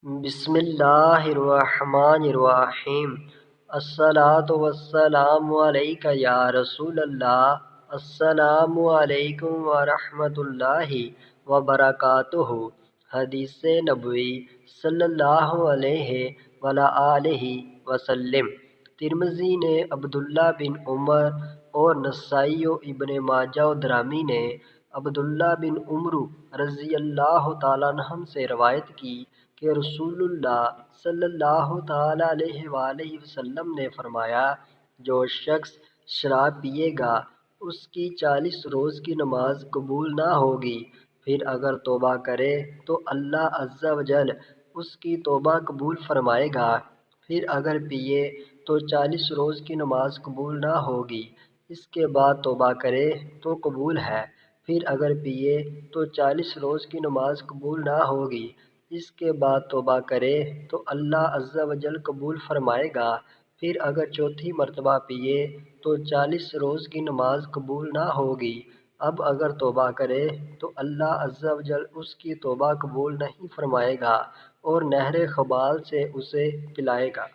بسم اللہ الرحمن الرحیم۔ الصلاۃ والسلام علیک یا رسول اللہ۔ السلام علیکم ورحمۃ اللہ وبرکاتہ۔ حدیث نبوی صلی اللہ علیہ وآلہ وسلم۔ ترمذی نے عبداللہ بن عمر اور نسائی و ابن ماجہ و درامی نے عبداللہ بن عمر رضی اللہ تعالیٰ عنہ سے روایت کی کہ رسول اللہ صلی اللہ تعالیٰ علیہ وآلہ وسلم نے فرمایا، جو شخص شراب پیے گا اس کی 40 روز کی نماز قبول نہ ہوگی، پھر اگر توبہ کرے تو اللہ عز و جل اس کی توبہ قبول فرمائے گا، پھر اگر پیے تو 40 روز کی نماز قبول نہ ہوگی، اس کے بعد توبہ کرے تو قبول ہے، پھر اگر پیے تو 40 روز کی نماز قبول نہ ہوگی، اس کے بعد توبہ کرے تو اللہ عز و جل قبول فرمائے گا، پھر اگر چوتھی مرتبہ پیے تو 40 روز کی نماز قبول نہ ہوگی، اب اگر توبہ کرے تو اللہ عز و جل اس کی توبہ قبول نہیں فرمائے گا اور نہر خبال سے اسے پلائے گا۔